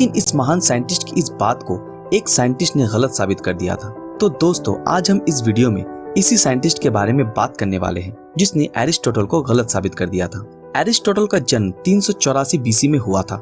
लेकिन इस महान साइंटिस्ट की इस बात को एक साइंटिस्ट ने गलत साबित कर दिया था। तो दोस्तों, आज हम इस वीडियो में इसी साइंटिस्ट के बारे में बात करने वाले हैं जिसने एरिस्टोटल को गलत साबित कर दिया था। एरिस्टोटल का जन्म 384 बीसी में हुआ था,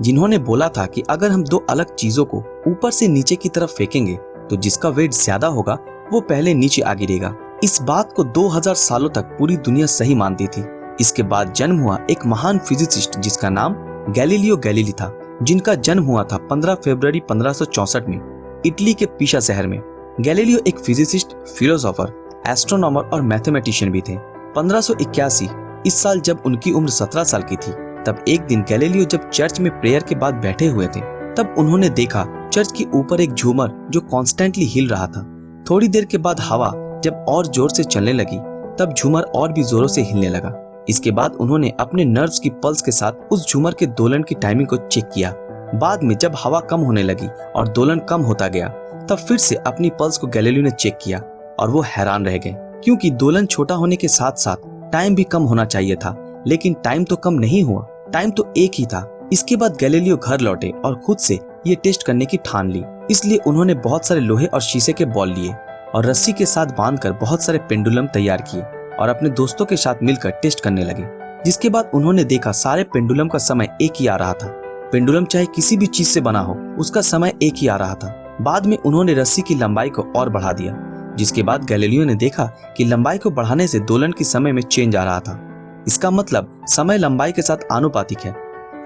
जिन्होंने बोला था कि अगर हम दो अलग चीजों को ऊपर से नीचे की तरफ फेंकेंगे तो जिसका वेट ज्यादा होगा वो पहले नीचे आ गिरेगा। इस बात को 2000 सालों तक पूरी दुनिया सही मानती थी। इसके बाद जन्म हुआ एक महान फिजिसिस्ट जिसका नाम गैलीलियो गैलीली था, जिनका जन्म हुआ था 15 फरवरी 1564 में इटली के पिसा शहर में। गैलीलियो एक फिजिसिस्ट, फिलोसोफर, एस्ट्रोनॉमर और मैथमेटिशियन भी थे। 1581 इस साल जब उनकी उम्र 17 साल की थी, तब एक दिन गैलीलियो जब चर्च में प्रेयर के बाद बैठे हुए थे, तब उन्होंने देखा चर्च के ऊपर एक झूमर जो कॉन्स्टेंटली हिल रहा था। थोड़ी देर के बाद हवा जब और जोर से चलने लगी, तब झूमर और भी जोरों से हिलने लगा। इसके बाद उन्होंने अपने नर्व्स की पल्स के साथ उस झूमर के दोलन की टाइमिंग को चेक किया। बाद में जब हवा कम होने लगी और दोलन कम होता गया, तब फिर से अपनी पल्स को गैलीलियो ने चेक किया और वो हैरान रह गए, क्योंकि दोलन छोटा होने के साथ साथ टाइम भी कम होना चाहिए था, लेकिन टाइम तो कम नहीं हुआ, टाइम तो एक ही था। इसके बाद गैलीलियो घर लौटे और खुद से ये टेस्ट करने की ठान ली। इसलिए उन्होंने बहुत सारे लोहे और शीशे के बॉल लिए और रस्सी के साथ बांधकर बहुत सारे पेंडुलम तैयार किए और अपने दोस्तों के साथ मिलकर टेस्ट करने लगे। जिसके बाद उन्होंने देखा सारे पेंडुलम का समय एक ही आ रहा था। पेंडुलम चाहे किसी भी चीज से बना हो, उसका समय एक ही आ रहा था। बाद में उन्होंने रस्सी की लंबाई को और बढ़ा दिया, जिसके बाद गैलीलियो ने देखा कि लंबाई को बढ़ाने से दोलन की समय में चेंज आ रहा था। इसका मतलब समय लंबाई के साथ आनुपातिक है।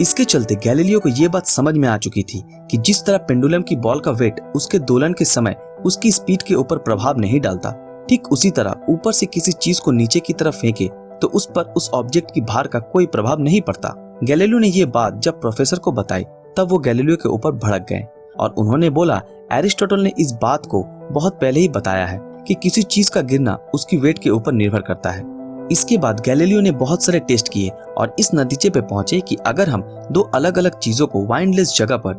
इसके चलते गैलीलियो को यह बात समझ में आ चुकी थी कि जिस तरह पेंडुलम की बॉल का वेट उसके दोलन के समय उसकी स्पीड के ऊपर प्रभाव नहीं डालता, ठीक उसी तरह ऊपर से किसी चीज को नीचे की तरफ फेंके तो उस पर उस ऑब्जेक्ट की भार का कोई प्रभाव नहीं पड़ता। गैलीलियो ने यह बात जब प्रोफेसर को बताई, तब वो गैलीलियो के ऊपर भड़क गए और उन्होंने बोला, एरिस्टोटल ने इस बात को बहुत पहले ही बताया है कि किसी चीज का गिरना उसकी वेट के ऊपर निर्भर करता है। इसके बाद गैलीलियो ने बहुत सारे टेस्ट किए और इस नतीजे पे पहुंचे कि अगर हम दो अलग अलग चीजों को वाइंडलेस जगह पर,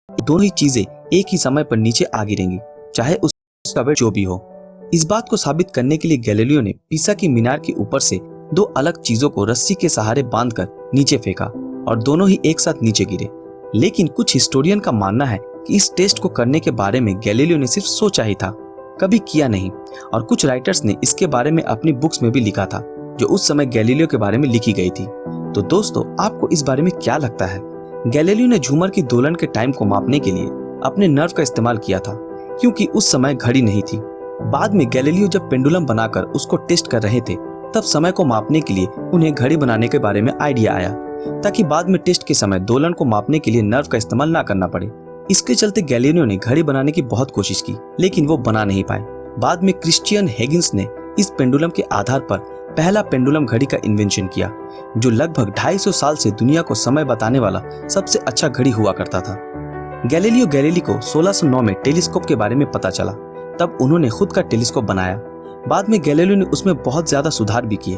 दोनों ही चीजें एक ही समय पर नीचे आ गिरेंगी, चाहे उसका वेट जो भी हो। इस बात को साबित करने के लिए गैलीलियो ने पिसा की मीनार के ऊपर से दो अलग चीजों को रस्सी के सहारे बांधकर नीचे फेंका और दोनों ही एक साथ नीचे गिरे। लेकिन कुछ हिस्टोरियन का मानना है कि इस टेस्ट को करने के बारे में गैलीलियो ने सिर्फ सोचा ही था, कभी किया नहीं। और कुछ राइटर्स ने इसके बारे में अपनी बुक्स में भी लिखा था, जो उस समय गैलीलियो के बारे में लिखी गई थी। तो दोस्तों, आपको इस बारे में क्या लगता है? गैलीलियो ने झूमर की दोलन के टाइम को मापने के लिए अपने नर्व का इस्तेमाल किया था, क्योंकि उस समय घड़ी नहीं थी। बाद में गैलीलियो जब पेंडुलम बनाकर उसको टेस्ट कर रहे थे, तब समय को मापने के लिए उन्हें घड़ी बनाने के बारे में आइडिया आया, ताकि बाद में टेस्ट के समय दोलन को मापने के लिए नर्व का इस्तेमाल ना करना पड़े। इसके चलते गैलीलियो ने घड़ी बनाने की बहुत कोशिश की, लेकिन वो बना नहीं पाए। बाद में क्रिश्चियन हिगिंस ने इस पेंडुलम के आधार पर पहला पेंडुलम घड़ी का इन्वेंशन किया, जो लगभग 250 साल से दुनिया को समय बताने वाला सबसे अच्छा घड़ी हुआ करता था। गैलीलियो गैलीली को 1609 में टेलीस्कोप के बारे में पता चला, तब उन्होंने खुद का टेलीस्कोप बनाया। बाद में गैलीलियो ने उसमें बहुत ज्यादा सुधार भी किए।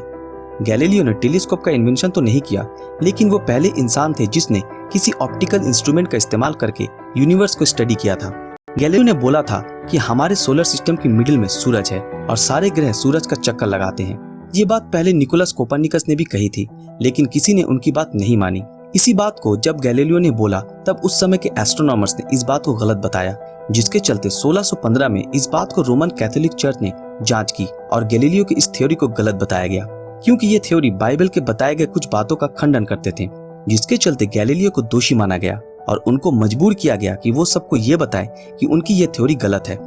गैलीलियो ने टेलीस्कोप का इन्वेंशन तो नहीं किया, लेकिन वो पहले इंसान थे जिसने किसी ऑप्टिकल इंस्ट्रूमेंट का इस्तेमाल करके यूनिवर्स को स्टडी किया था। गैलीलियो ने बोला था कि हमारे सोलर सिस्टम की मिडिल में सूरज है और सारे ग्रह सूरज का चक्कर लगाते हैं। ये बात पहले निकोलस कोपरनिकस ने भी कही थी, लेकिन किसी ने उनकी बात नहीं मानी। इसी बात को जब गैलीलियो ने बोला, तब उस समय के एस्ट्रोनॉमर्स ने इस बात को गलत बताया, जिसके चलते 1615 में इस बात को रोमन कैथोलिक चर्च ने जांच की और गैलीलियो की इस थ्योरी को गलत बताया गया, क्योंकि ये थ्योरी बाइबल के बताए गए कुछ बातों का खंडन करते थे। जिसके चलते गैलीलियो को दोषी माना गया और उनको मजबूर किया गया कि वो सबको ये बताएं कि उनकी ये थ्योरी गलत है।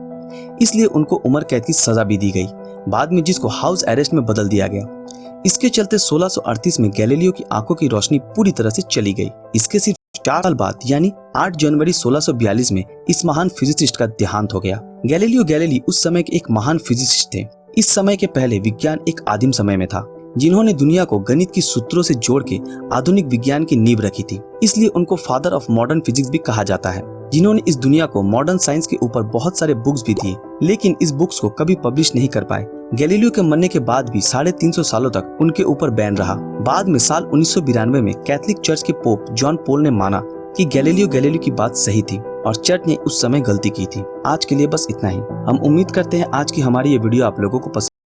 इसलिए उनको उम्र कैद की सजा भी दी गई, बाद में जिसको हाउस अरेस्ट में बदल दिया गया। इसके चलते 1638 में गैलीलियो की आंखों की रोशनी पूरी तरह से चली गई। इसके सिर्फ 4 साल बाद यानी 8 जनवरी 1642 में इस महान फिजिसिस्ट का देहांत हो गया। गैलीलियो गैलीली उस समय के एक महान फिजिसिस्ट थे। इस समय के पहले विज्ञान एक आदिम समय में था, जिन्होंने दुनिया को गणित की सूत्रों से जोड़ के आधुनिक विज्ञान की नींव रखी थी। इसलिए उनको फादर ऑफ मॉडर्न फिजिक्स भी कहा जाता है, जिन्होंने इस दुनिया को मॉडर्न साइंस के ऊपर बहुत सारे बुक्स भी दिए, लेकिन इस बुक्स को कभी पब्लिश नहीं कर पाए। गैलीलियो के मरने के बाद भी 350 सालों तक उनके ऊपर बैन रहा। बाद में साल 1992 में कैथोलिक चर्च के पोप जॉन पॉल ने माना कि गैलीलियो गैलीली की बात सही थी और चर्च ने उस समय गलती की थी। आज के लिए बस इतना ही। हम उम्मीद करते हैं आज की हमारी ये वीडियो आप लोगों को पसंद